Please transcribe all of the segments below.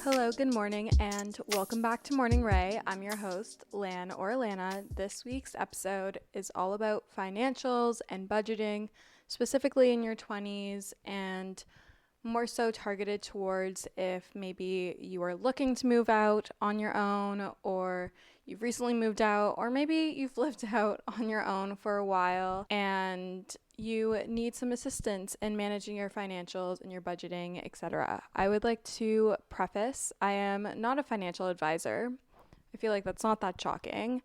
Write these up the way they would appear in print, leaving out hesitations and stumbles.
Hello, good morning, and welcome back to Morning Ray. I'm your host, Lan or Lana. This week's episode is all about financials and budgeting, specifically in your 20s, and more so targeted towards if maybe you are looking to move out on your own, or you've recently moved out, or maybe you've lived out on your own for a while and you need some assistance in managing your financials and your budgeting, etc. I would like to preface, I am not a financial advisor. I feel like that's not that shocking.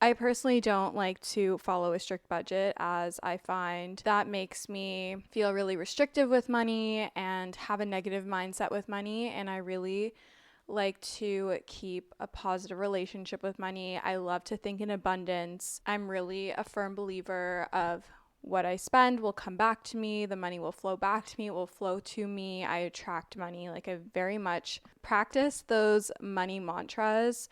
I personally don't like to follow a strict budget, as I find that makes me feel really restrictive with money and have a negative mindset with money, and I really like to keep a positive relationship with money. I love to think in abundance. I'm really a firm believer of what I spend will come back to me. The money will flow back to me. It will flow to me. I attract money. Like, I very much practice those money mantras.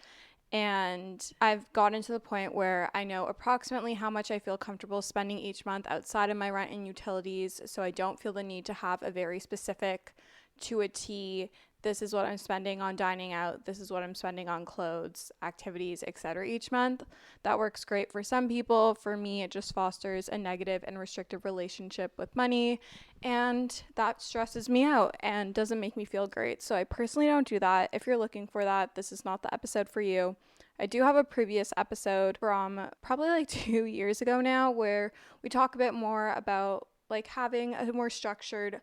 And I've gotten to the point where I know approximately how much I feel comfortable spending each month outside of my rent and utilities. So I don't feel the need to have a very specific, to a T, this is what I'm spending on dining out, this is what I'm spending on clothes, activities, etc. each month. That works great for some people. For me, it just fosters a negative and restrictive relationship with money, and that stresses me out and doesn't make me feel great. So I personally don't do that. If you're looking for that, this is not the episode for you. I do have a previous episode from probably like 2 years ago now where we talk a bit more about like having a more structured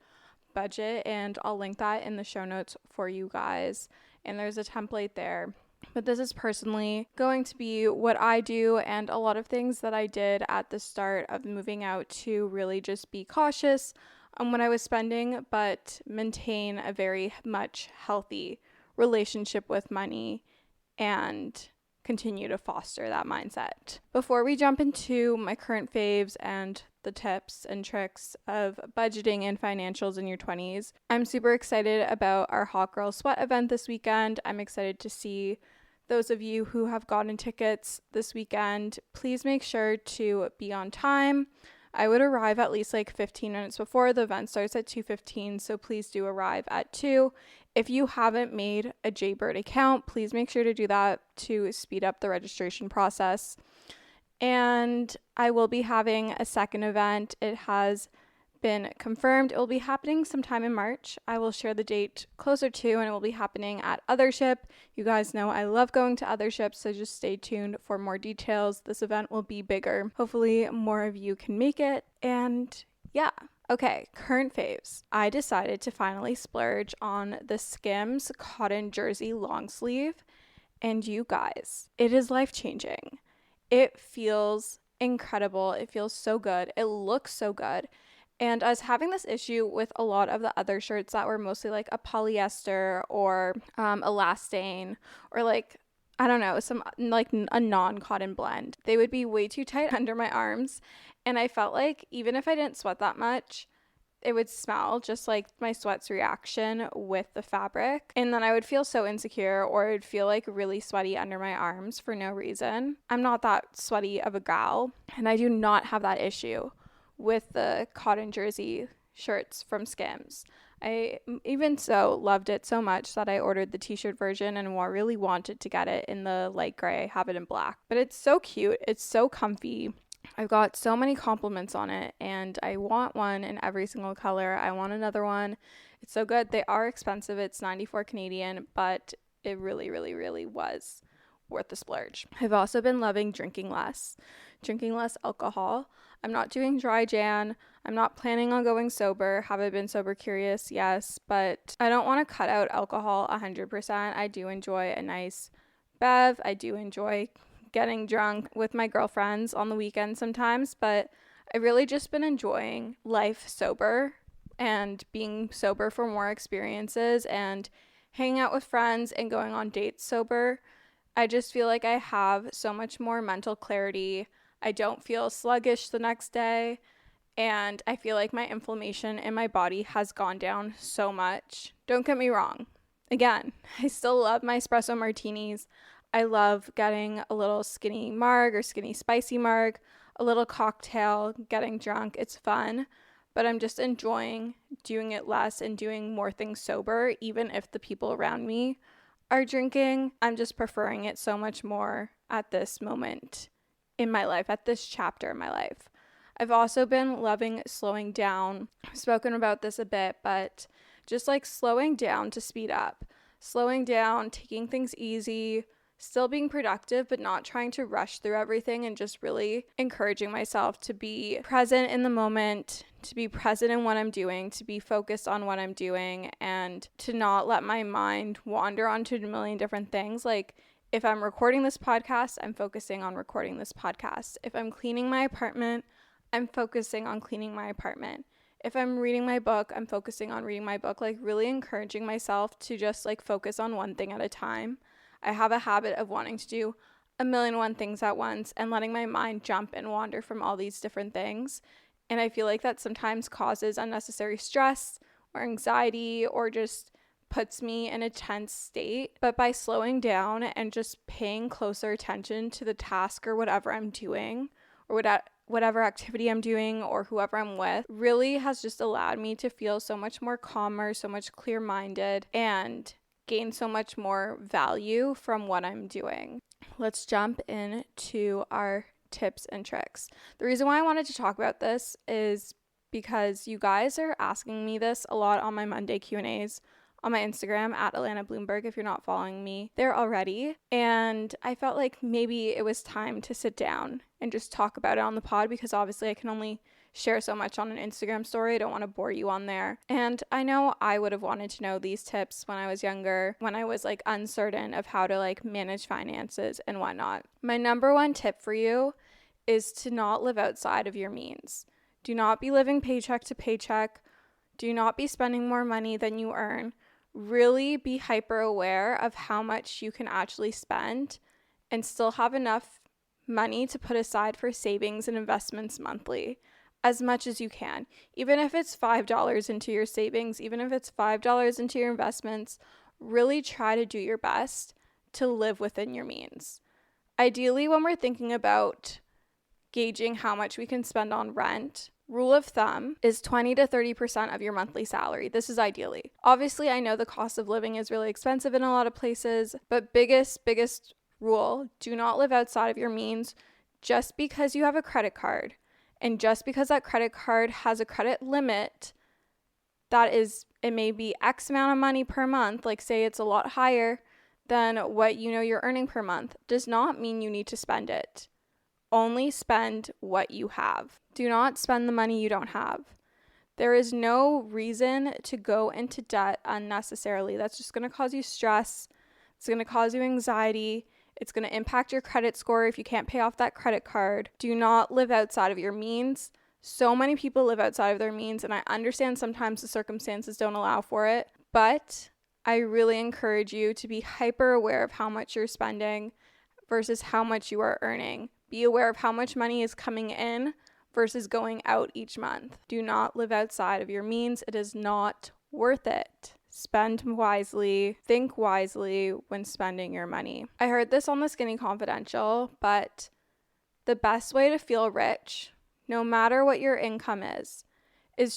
budget, and I'll link that in the show notes for you guys, and there's a template there. But this is personally going to be what I do, and a lot of things that I did at the start of moving out to really just be cautious on what I was spending, but maintain a very much healthy relationship with money and continue to foster that mindset. Before we jump into my current faves and the tips and tricks of budgeting and financials in your 20s, I'm super excited about our Hot Girl Sweat event this weekend. I'm excited to see those of you who have gotten tickets this weekend. Please make sure to be on time. I would arrive at least like 15 minutes before. The event starts at 2:15, so please do arrive at 2. If you haven't made a Jaybird account, please make sure to do that to speed up the registration process. And I will be having a second event. It has been confirmed. It will be happening sometime in March. I will share the date closer to, and it will be happening at Othership. You guys know I love going to Othership, so just stay tuned for more details. This event will be bigger. Hopefully more of you can make it. And yeah. Okay, current faves. I decided to finally splurge on the Skims cotton jersey long sleeve, and you guys, it is life-changing. It feels incredible. It feels so good. It looks so good. And I was having this issue with a lot of the other shirts that were mostly like a polyester or elastane, or like, I don't know, some like a non-cotton blend. They would be way too tight under my arms, and I felt like even if I didn't sweat that much, it would smell just like my sweat's reaction with the fabric. And then I would feel so insecure, or it would feel like really sweaty under my arms for no reason. I'm not that sweaty of a gal, and I do not have that issue with the cotton jersey shirts from Skims. I even so loved it so much that I ordered the t-shirt version and really wanted to get it in the light gray. I have it in black. But it's so cute. It's so comfy. I've got so many compliments on it, and I want one in every single color. I want another one. It's so good. They are expensive. It's 94 Canadian, but it really, really, really was worth the splurge. I've also been loving drinking less alcohol. I'm not doing dry Jan. I'm not planning on going sober. Have I been sober curious? Yes, but I don't want to cut out alcohol 100%. I do enjoy a nice bev. I do enjoy getting drunk with my girlfriends on the weekend sometimes, but I've really just been enjoying life sober and being sober for more experiences and hanging out with friends and going on dates sober. I just feel like I have so much more mental clarity. I don't feel sluggish the next day, and I feel like my inflammation in my body has gone down so much. Don't get me wrong. Again, I still love my espresso martinis. I love getting a little skinny marg or skinny spicy marg, a little cocktail, getting drunk. It's fun. but I'm just enjoying doing it less and doing more things sober, even if the people around me are drinking. I'm just preferring it so much more at this moment in my life, at this chapter in my life. I've also been loving slowing down. I've spoken about this a bit, but just like slowing down to speed up, slowing down, taking things easy, still being productive, but not trying to rush through everything, and just really encouraging myself to be present in the moment, to be present in what I'm doing, to be focused on what I'm doing, and to not let my mind wander onto a million different things. Like, if I'm recording this podcast, I'm focusing on recording this podcast. If I'm cleaning my apartment, I'm focusing on cleaning my apartment. If I'm reading my book, I'm focusing on reading my book, like really encouraging myself to just like focus on one thing at a time. I have a habit of wanting to do a million one things at once and letting my mind jump and wander from all these different things. And I feel like that sometimes causes unnecessary stress or anxiety, or just puts me in a tense state. But by slowing down and just paying closer attention to the task or whatever I'm doing, or whatever activity I'm doing, or whoever I'm with, really has just allowed me to feel so much more calmer, so much clear-minded, and gain so much more value from what I'm doing. Let's jump into our tips and tricks. The reason why I wanted to talk about this is because you guys are asking me this a lot on my Monday Q&As on my Instagram at Alana Bloomberg, if you're not following me there already. And I felt like maybe it was time to sit down and just talk about it on the pod, because obviously I can only share so much on an Instagram story. I don't want to bore you on there. And I know I would have wanted to know these tips when I was younger, when I was like uncertain of how to like manage finances and whatnot. My number one tip for you is to not live outside of your means. Do not be living paycheck to paycheck. Do not be spending more money than you earn. Really be hyper aware of how much you can actually spend and still have enough money to put aside for savings and investments monthly, as much as you can. Even if it's $5 into your savings, even if it's $5 into your investments, really try to do your best to live within your means. Ideally, when we're thinking about gauging how much we can spend on rent, rule of thumb is 20 to 30% of your monthly salary. This is ideally. Obviously, I know the cost of living is really expensive in a lot of places, but biggest rule, do not live outside of your means just because you have a credit card. And just because that credit card has a credit limit it may be X amount of money per month, like say it's a lot higher than what you're earning per month, does not mean you need to spend it. Only spend what you have. Do not spend the money you don't have. There is no reason to go into debt unnecessarily. That's just going to cause you stress. It's going to cause you anxiety. It's going to impact your credit score if you can't pay off that credit card. Do not live outside of your means. So many people live outside of their means, and I understand sometimes the circumstances don't allow for it, but I really encourage you to be hyper aware of how much you're spending versus how much you are earning. Be aware of how much money is coming in versus going out each month. Do not live outside of your means. It is not worth it. Spend wisely, think wisely when spending your money. I heard this on the Skinny Confidential, but the best way to feel rich, no matter what your income is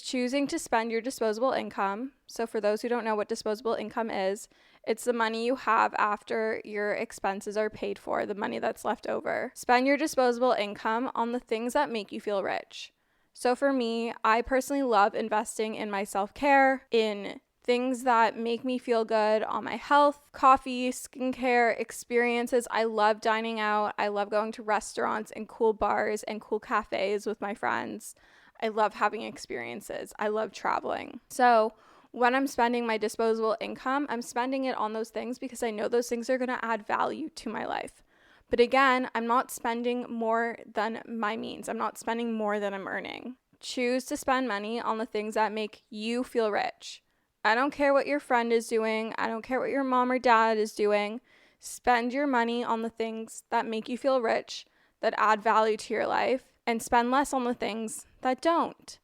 choosing to spend your disposable income. So for those who don't know what disposable income is, it's the money you have after your expenses are paid for, the money that's left over. Spend your disposable income on the things that make you feel rich. So for me, I personally love investing in my self-care, in things that make me feel good, on my health, coffee, skincare, experiences. I love dining out. I love going to restaurants and cool bars and cool cafes with my friends. I love having experiences. I love traveling. So when I'm spending my disposable income, I'm spending it on those things because I know those things are going to add value to my life. But again, I'm not spending more than my means. I'm not spending more than I'm earning. Choose to spend money on the things that make you feel rich. I don't care what your friend is doing. I don't care what your mom or dad is doing. Spend your money on the things that make you feel rich, that add value to your life, and spend less on the things that don't.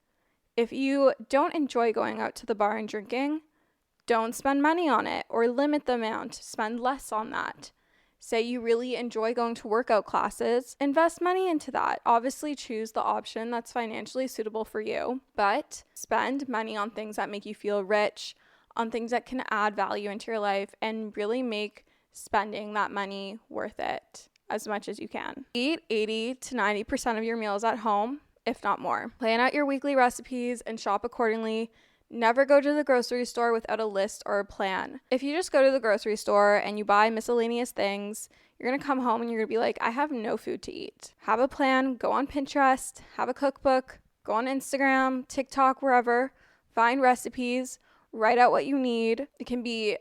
If you don't enjoy going out to the bar and drinking, don't spend money on it or limit the amount. Spend less on that. Say you really enjoy going to workout classes, invest money into that. Obviously, choose the option that's financially suitable for you, but spend money on things that make you feel rich, on things that can add value into your life, and really make spending that money worth it as much as you can. Eat 80 to 90% of your meals at home, if not more. Plan out your weekly recipes and shop accordingly. Never go to the grocery store without a list or a plan. If you just go to the grocery store and you buy miscellaneous things, you're going to come home and you're going to be like, I have no food to eat. Have a plan, go on Pinterest, have a cookbook, go on Instagram, TikTok, wherever, find recipes, write out what you need. It can be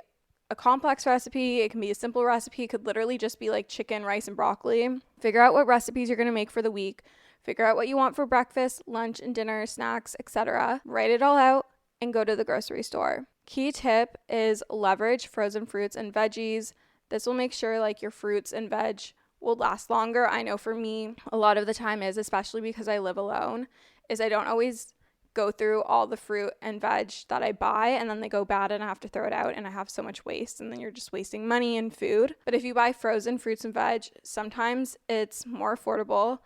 a complex recipe, it can be a simple recipe, it could literally just be like chicken, rice, and broccoli. Figure out what recipes you're going to make for the week. Figure out what you want for breakfast, lunch, and dinner, snacks, etc. Write it all out and go to the grocery store. Key tip is leverage frozen fruits and veggies. This will make sure like your fruits and veg will last longer. I know for me, a lot of the time is, especially because I live alone, is I don't always go through all the fruit and veg that I buy and then they go bad and I have to throw it out and I have so much waste and then you're just wasting money and food. But if you buy frozen fruits and veg, sometimes it's more affordable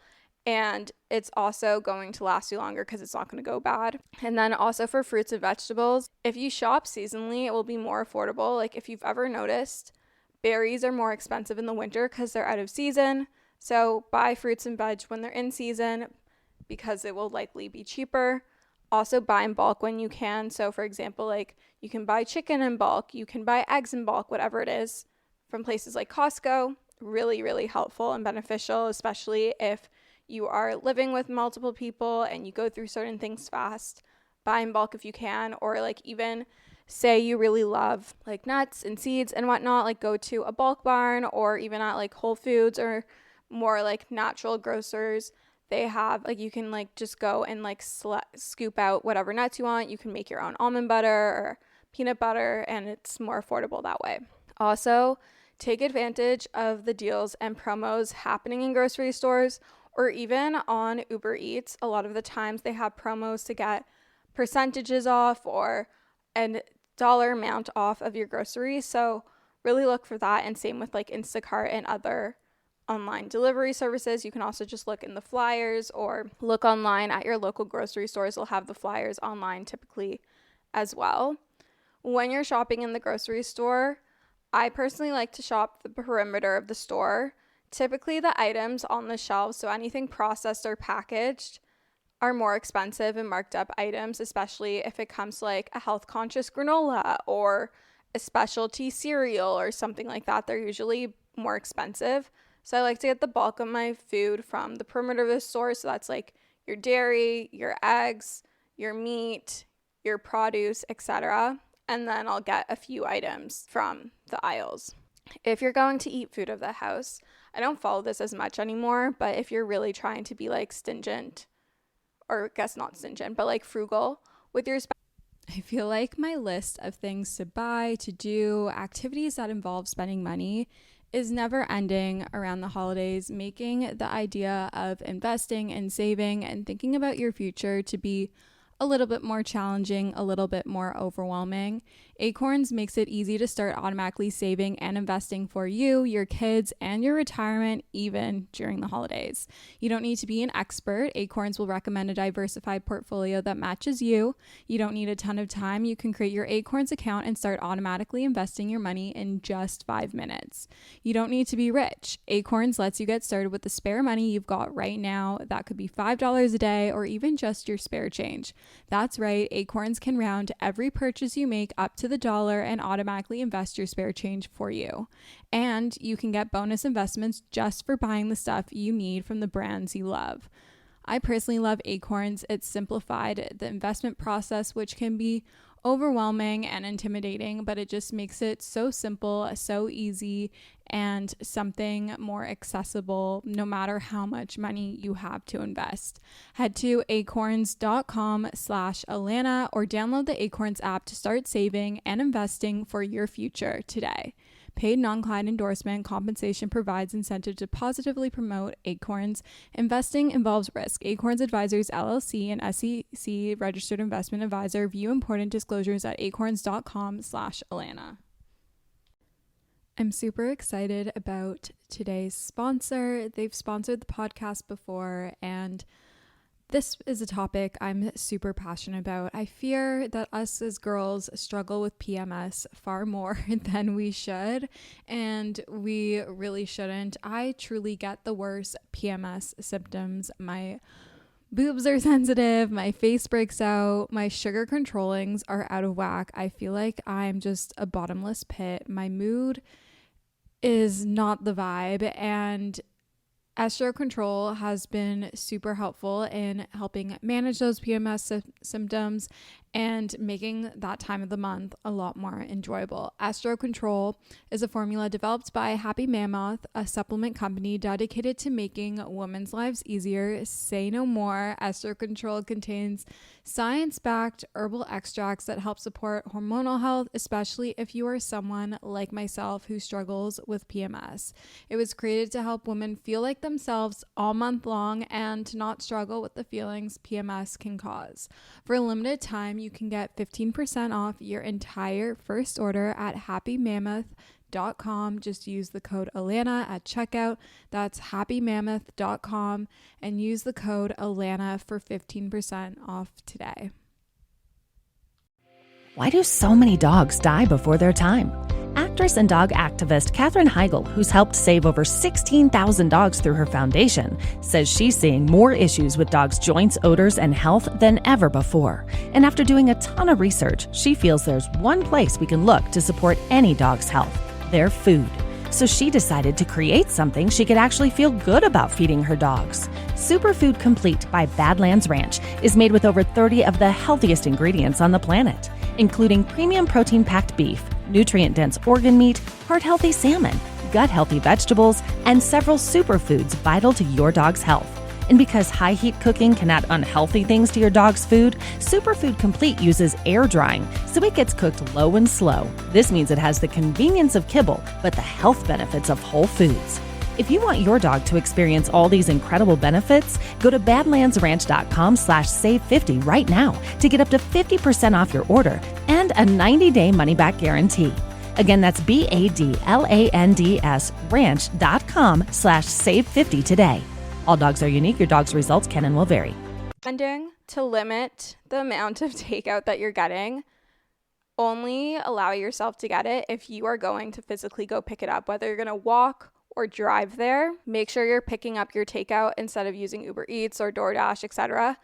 and it's also going to last you longer because it's not going to go bad. And then also for fruits and vegetables, if you shop seasonally, it will be more affordable. Like if you've ever noticed, berries are more expensive in the winter because they're out of season. So buy fruits and veg when they're in season because it will likely be cheaper. Also buy in bulk when you can. So for example, like you can buy chicken in bulk, you can buy eggs in bulk, whatever it is, from places like Costco. Really, really helpful and beneficial, especially if you are living with multiple people and you go through certain things fast. Buy in bulk if you can, or like even say you really love like nuts and seeds and whatnot, like go to a bulk barn or even at like Whole Foods or more like natural grocers. They have like you can like just go and like scoop out whatever nuts you want. You can make your own almond butter or peanut butter and it's more affordable that way. Also, take advantage of the deals and promos happening in grocery stores or even on Uber Eats. A lot of the times they have promos to get percentages off or a dollar amount off of your groceries. So really look for that. And same with like Instacart and other online delivery services. You can also just look in the flyers or look online at your local grocery stores. They'll have the flyers online typically as well. When you're shopping in the grocery store, I personally like to shop the perimeter of the store. Typically the items on the shelves, so anything processed or packaged, are more expensive and marked up items, especially if it comes to like a health conscious granola or a specialty cereal or something like that. They're usually more expensive. So I like to get the bulk of my food from the perimeter of the store. So that's like your dairy, your eggs, your meat, your produce, etc. And then I'll get a few items from the aisles. If you're going to eat food of the house, I don't follow this as much anymore, but if you're really trying to be like stingent, or I guess not stingent, but like frugal with your I feel like my list of things to buy, to do, activities that involve spending money is never ending around the holidays, making the idea of investing and saving and thinking about your future to be a little bit more challenging, a little bit more overwhelming. Acorns makes it easy to start automatically saving and investing for you, your kids, and your retirement, even during the holidays. You don't need to be an expert. Acorns will recommend a diversified portfolio that matches you. You don't need a ton of time. You can create your Acorns account and start automatically investing your money in just 5 minutes. You don't need to be rich. Acorns lets you get started with the spare money you've got right now. That could be $5 a day or even just your spare change. That's right, Acorns can round every purchase you make up to the dollar and automatically invest your spare change for you. And you can get bonus investments just for buying the stuff you need from the brands you love. I personally love Acorns. It's simplified the investment process, which can be overwhelming and intimidating, but it just makes it so simple, so easy, and something more accessible no matter how much money you have to invest. Head to acorns.com/Alana or download the Acorns app to start saving and investing for your future today. Paid non-client endorsement compensation provides incentive to positively promote Acorns. Investing involves risk. Acorns Advisors LLC, an SEC registered investment advisor. View important disclosures at acorns.com/Alana. I'm super excited about today's sponsor. They've sponsored the podcast before, and this is a topic I'm super passionate about. I fear that us as girls struggle with PMS far more than we should, and we really shouldn't. I truly get the worst PMS symptoms. My boobs are sensitive, my face breaks out, my sugar controllings are out of whack. I feel like I'm just a bottomless pit. My mood is not the vibe, and Estro Control has been super helpful in helping manage those PMS symptoms and making that time of the month a lot more enjoyable. Estro Control is a formula developed by Happy Mammoth, a supplement company dedicated to making women's lives easier. Say no more. Estro Control contains science-backed herbal extracts that help support hormonal health, especially if you are someone like myself who struggles with PMS. It was created to help women feel like themselves all month long and to not struggle with the feelings PMS can cause. For a limited time, you can get 15% off your entire first order at happymammoth.com. Just use the code Alana at checkout. That's happymammoth.com and use the code Alana for 15% off today. Why do so many dogs die before their time? Actress and dog activist Katherine Heigl, who's helped save over 16,000 dogs through her foundation, says she's seeing more issues with dogs' joints, odors, and health than ever before. And after doing a ton of research, she feels there's one place we can look to support any dog's health: their food. So she decided to create something she could actually feel good about feeding her dogs. Superfood Complete by Badlands Ranch is made with over 30 of the healthiest ingredients on the planet, including premium protein-packed beef, nutrient-dense organ meat, heart-healthy salmon, gut-healthy vegetables, and several superfoods vital to your dog's health. And because high-heat cooking can add unhealthy things to your dog's food, Superfood Complete uses air drying, so it gets cooked low and slow. This means it has the convenience of kibble, but the health benefits of whole foods. If you want your dog to experience all these incredible benefits, go to badlandsranch.com/save50 right now to get up to 50% off your order and a 90-day money-back guarantee. Again, that's BADLANDS ranch.com/save50 today. All dogs are unique. Your dog's results can and will vary. To limit the amount of takeout that you're getting, only allow yourself to get it if you are going to physically go pick it up, whether you're going to walk or drive there. Make sure you're picking up your takeout instead of using Uber Eats or DoorDash, etc.,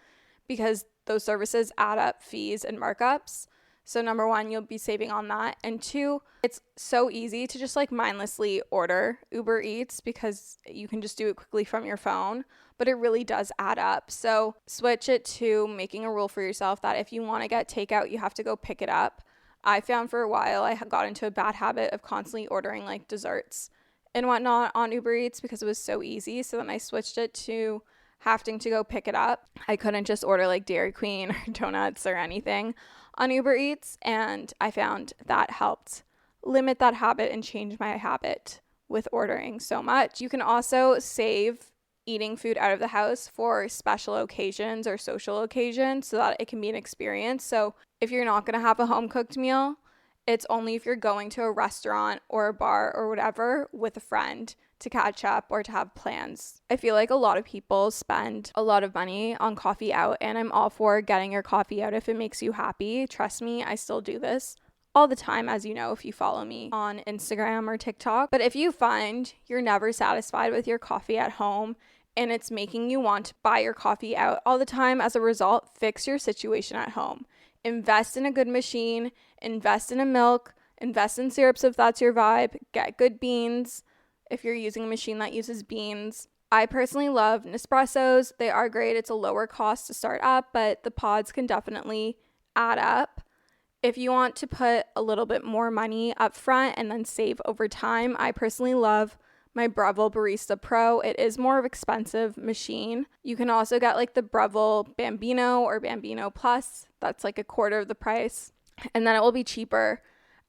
because those services add up fees and markups. So number one, you'll be saving on that. And two, it's so easy to just mindlessly order Uber Eats because you can just do it quickly from your phone, but it really does add up. So switch it to making a rule for yourself that if you want to get takeout, you have to go pick it up. I found for a while I got into a bad habit of constantly ordering desserts and whatnot on Uber Eats because it was so easy. So then I switched it to having to go pick it up. I couldn't just order Dairy Queen or donuts or anything on Uber Eats, and I found that helped limit that habit and change my habit with ordering so much. You can also save eating food out of the house for special occasions or social occasions so that it can be an experience. So if you're not going to have a home cooked meal, it's only if you're going to a restaurant or a bar or whatever with a friend to catch up or to have plans. I feel like a lot of people spend a lot of money on coffee out, and I'm all for getting your coffee out if it makes you happy. Trust me, I still do this all the time, as you know, if you follow me on Instagram or TikTok. But if you find you're never satisfied with your coffee at home and it's making you want to buy your coffee out all the time, as a result, fix your situation at home. Invest in a good machine, invest in a milk, invest in syrups if that's your vibe, get good beans if you're using a machine that uses beans. I personally love Nespressos. They are great. It's a lower cost to start up, but the pods can definitely add up. If you want to put a little bit more money up front and then save over time, I personally love my Breville Barista Pro. It is more of an expensive machine. You can also get the Breville Bambino or Bambino Plus. That's a quarter of the price. And then it will be cheaper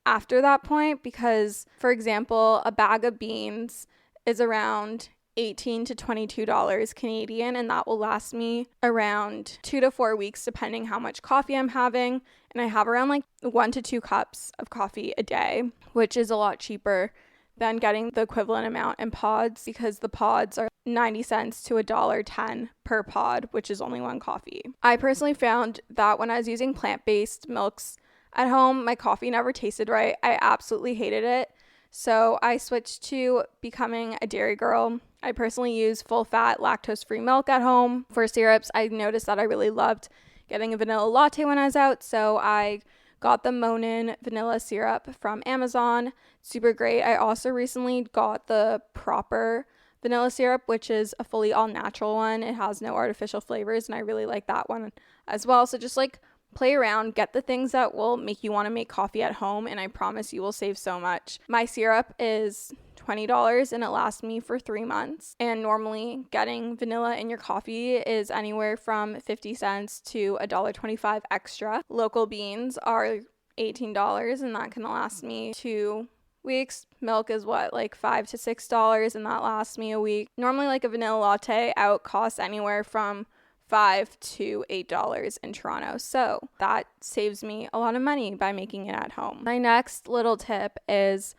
after that point because, for example, a bag of beans is around $18 to $22 Canadian, and that will last me around 2 to 4 weeks depending how much coffee I'm having. And I have around 1 to 2 cups of coffee a day, which is a lot cheaper than getting the equivalent amount in pods, because the pods are 90 cents to $1.10 per pod, which is only one coffee. I personally found that when I was using plant-based milks at home, my coffee never tasted right. I absolutely hated it. So I switched to becoming a dairy girl. I personally use full-fat, lactose-free milk at home. For syrups, I noticed that I really loved getting a vanilla latte when I was out, so I got the Monin vanilla syrup from Amazon. Super great. I also recently got the Proper vanilla syrup, which is a fully all-natural one. It has no artificial flavors, and I really like that one as well. So just like play around, get the things that will make you want to make coffee at home, and I promise you will save so much. My syrup is $20 and it lasts me for 3 months. And normally getting vanilla in your coffee is anywhere from 50 cents to $1.25 extra. Local beans are $18 and that can last me 2 weeks. Milk is like $5 to $6 and that lasts me a week. Normally like a vanilla latte out costs anywhere from $5 to $8 in Toronto. So that saves me a lot of money by making it at home. My next little tip is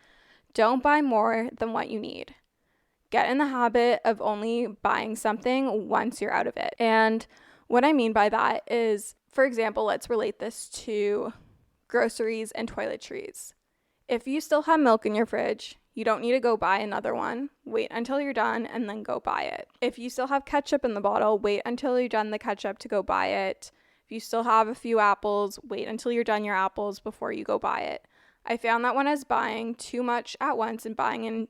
don't buy more than what you need. Get in the habit of only buying something once you're out of it. And what I mean by that is, for example, let's relate this to groceries and toiletries. If you still have milk in your fridge, you don't need to go buy another one. Wait until you're done and then go buy it. If you still have ketchup in the bottle, wait until you're done the ketchup to go buy it. If you still have a few apples, wait until you're done your apples before you go buy it. I found that when I was buying too much at once and buying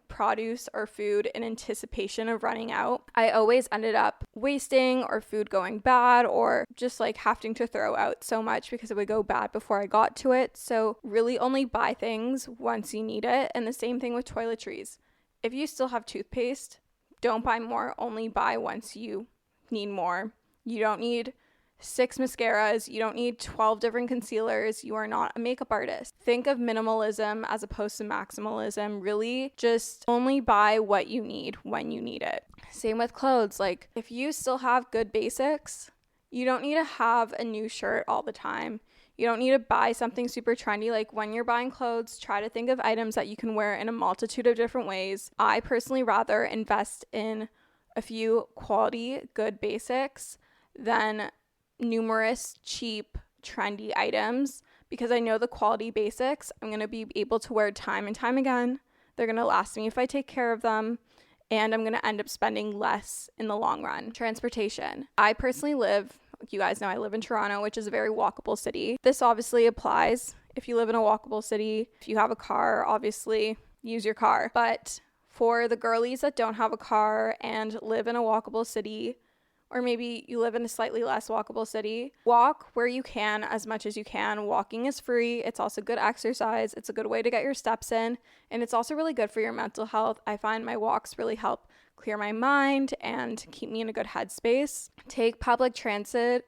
produce or food in anticipation of running out, I always ended up wasting or food going bad or just like having to throw out so much because it would go bad before I got to it. So really only buy things once you need it. And the same thing with toiletries. If you still have toothpaste, don't buy more, only buy once you need more. You don't need 6 mascaras, you don't need 12 different concealers, you are not a makeup artist. Think of minimalism as opposed to maximalism. Really just only buy what you need when you need it. Same with clothes. Like if you still have good basics, you don't need to have a new shirt all the time. You don't need to buy something super trendy. Like when you're buying clothes, try to think of items that you can wear in a multitude of different ways. I personally rather invest in a few quality, good basics than numerous cheap trendy items, because I know the quality basics I'm going to be able to wear time and time again. They're going to last me if I take care of them, and I'm going to end up spending less in the long run. Transportation. I personally you guys know I live in Toronto, which is a very walkable city. This obviously applies if you live in a walkable city. If you have a car, obviously use your car. But for the girlies that don't have a car and live in a walkable city, or maybe you live in a slightly less walkable city, walk where you can as much as you can. Walking is free. It's also good exercise. It's a good way to get your steps in. And it's also really good for your mental health. I find my walks really help clear my mind and keep me in a good headspace. Take public transit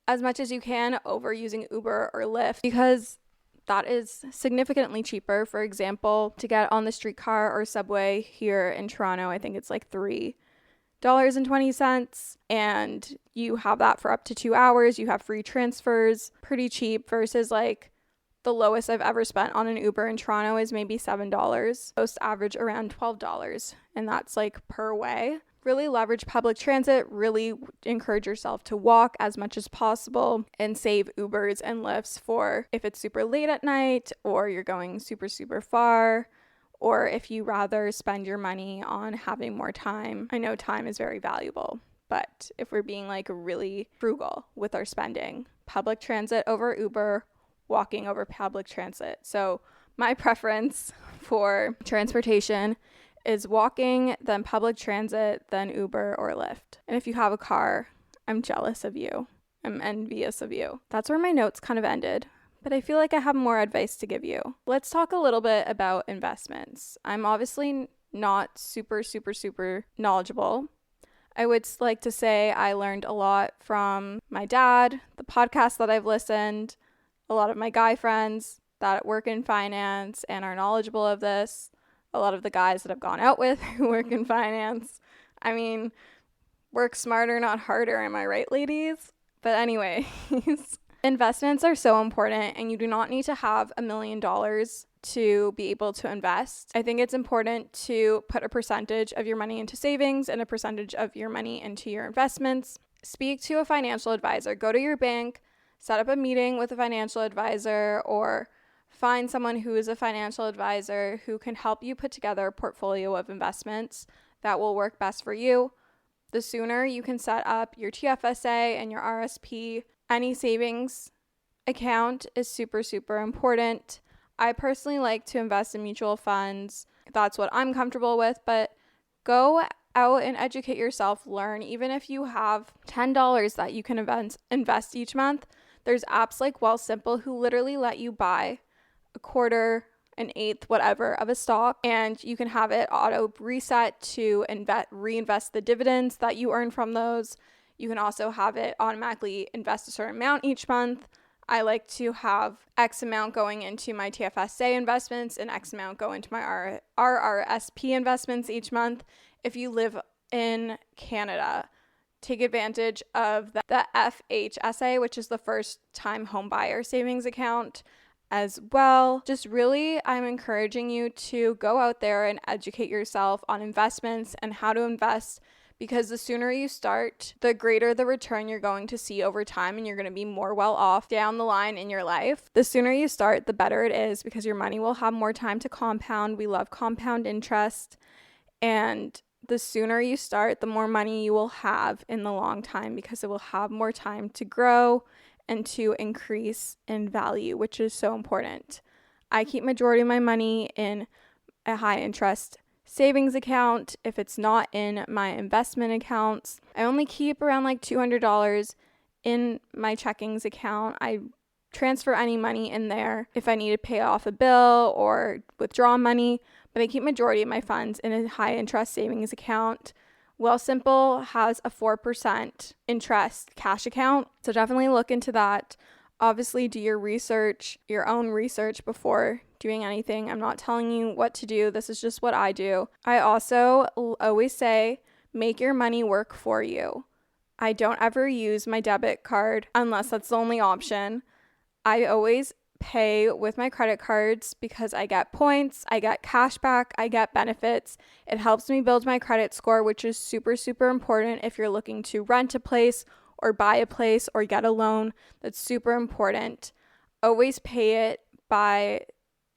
as much as you can over using Uber or Lyft, because that is significantly cheaper. For example, to get on the streetcar or subway here in Toronto, I think it's like $3.20, and you have that for up to 2 hours. You have free transfers, pretty cheap, versus like the lowest I've ever spent on an Uber in Toronto is maybe $7. Most average around $12, and that's like per way. Really leverage public transit, really encourage yourself to walk as much as possible, and save Ubers and Lyfts for if it's super late at night or you're going super, super far, or if you rather spend your money on having more time. I know time is very valuable, but if we're being like really frugal with our spending, public transit over Uber, walking over public transit. So my preference for transportation is walking, then public transit, then Uber or Lyft. And if you have a car, I'm jealous of you. I'm envious of you. That's where my notes kind of ended, but I feel like I have more advice to give you. Let's talk a little bit about investments. I'm obviously not super knowledgeable. I would like to say I learned a lot from my dad, the podcast that I've listened, a lot of my guy friends that work in finance and are knowledgeable of this, a lot of the guys that I've gone out with who work in finance. I mean, work smarter, not harder, am I right, ladies? But anyways, Investments are so important, and you do not need to have $1 million to be able to invest. I think it's important to put a percentage of your money into savings and a percentage of your money into your investments. Speak to a financial advisor. Go to your bank, set up a meeting with a financial advisor, or find someone who is a financial advisor who can help you put together a portfolio of investments that will work best for you. The sooner you can set up your TFSA and your RSP, any savings account is super, super important. I personally like to invest in mutual funds. That's what I'm comfortable with, but go out and educate yourself, learn. Even if you have $10 that you can invest each month, there's apps like Wealthsimple who literally let you buy a quarter, an eighth, whatever of a stock, and you can have it auto reset to reinvest the dividends that you earn from those. You can also have it automatically invest a certain amount each month. I like to have X amount going into my TFSA investments and X amount go into my RRSP investments each month. If you live in Canada, take advantage of the FHSA, which is the first time home buyer savings account as well. Just really, I'm encouraging you to go out there and educate yourself on investments and how to invest, because the sooner you start, the greater the return you're going to see over time, and you're going to be more well off down the line in your life. The sooner you start, the better it is, because your money will have more time to compound. We love compound interest. And the sooner you start, the more money you will have in the long time, because it will have more time to grow and to increase in value, which is so important. I keep majority of my money in a high interest savings account. If it's not in my investment accounts, I only keep around like $200 in my checkings account. I transfer any money in there if I need to pay off a bill or withdraw money, but I keep majority of my funds in a high interest savings account. Wealthsimple has a 4% interest cash account, so definitely look into that. Obviously, do your research, your own research before doing anything. I'm not telling you what to do. This is just what I do. I also always say, make your money work for you. I don't ever use my debit card unless that's the only option. I always pay with my credit cards because I get points, I get cash back, I get benefits. It helps me build my credit score, which is super, super important if you're looking to rent a place or buy a place or get a loan. That's super important. Always pay it by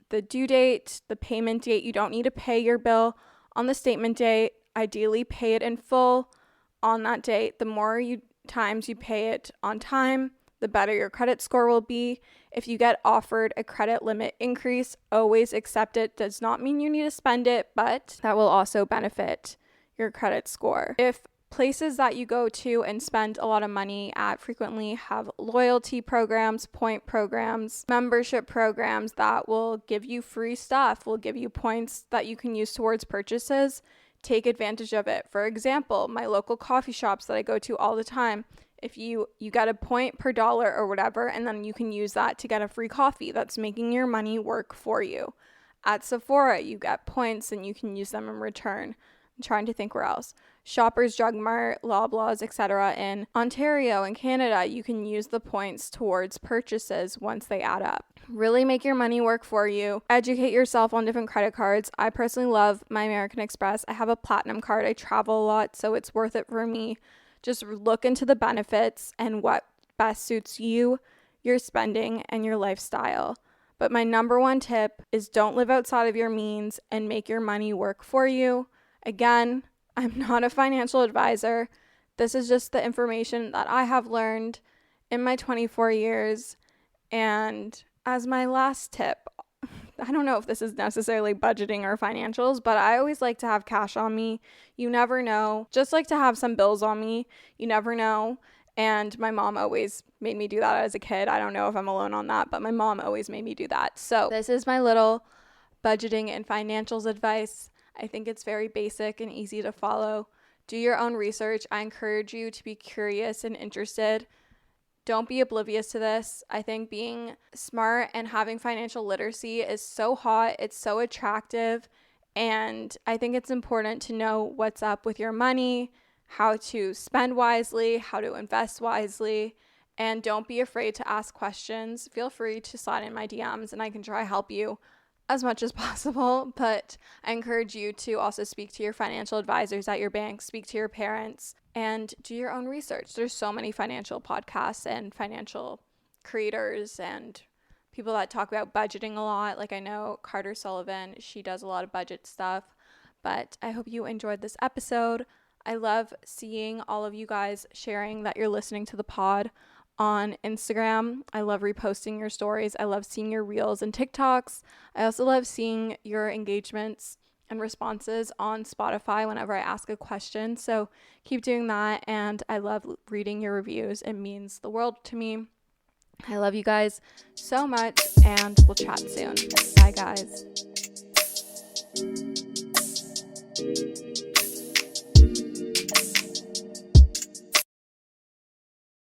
the due date, the payment date. You don't need to pay your bill on the statement date. Ideally, pay it in full on that date. The more times you pay it on time, the better your credit score will be. If you get offered a credit limit increase, always accept it. Does not mean you need to spend it, but that will also benefit your credit score. If places that you go to and spend a lot of money at frequently have loyalty programs, point programs, membership programs that will give you free stuff, will give you points that you can use towards purchases, take advantage of it. For example, my local coffee shops that I go to all the time, if you get a point per dollar or whatever, and then you can use that to get a free coffee. That's making your money work for you. At Sephora, you get points and you can use them in return. I'm trying to think where else. Shoppers Drug Mart, Loblaws, etc. In Ontario and Canada, you can use the points towards purchases once they add up. Really make your money work for you. Educate yourself on different credit cards. I personally love my American Express. I have a platinum card. I travel a lot, so it's worth it for me. Just look into the benefits and what best suits you, your spending, and your lifestyle. But my number one tip is don't live outside of your means and make your money work for you. Again, I'm not a financial advisor. This is just the information that I have learned in my 24 years. And as my last tip, I don't know if this is necessarily budgeting or financials, but I always like to have cash on me. You never know. Just like to have some bills on me. You never know. And my mom always made me do that as a kid. I don't know if I'm alone on that, but my mom always made me do that. So this is my little budgeting and financials advice. I think it's very basic and easy to follow. Do your own research. I encourage you to be curious and interested. Don't be oblivious to this. I think being smart and having financial literacy is so hot. It's so attractive. And I think it's important to know what's up with your money, how to spend wisely, how to invest wisely, And don't be afraid to ask questions. Feel free to slide in my DMs and I can try to help you as much as possible. But I encourage you to also speak to your financial advisors at your bank, speak to your parents, and do your own research. There's so many financial podcasts and financial creators and people that talk about budgeting a lot. Like I know Carter Sullivan, she does a lot of budget stuff. But I hope you enjoyed this episode. I love seeing all of you guys sharing that you're listening to the pod on Instagram. I love reposting your stories. I love seeing your reels and TikToks. I also love seeing your engagements and responses on Spotify whenever I ask a question. So keep doing that. And I love reading your reviews. It means the world to me. I love you guys so much and we'll chat soon. Bye, guys.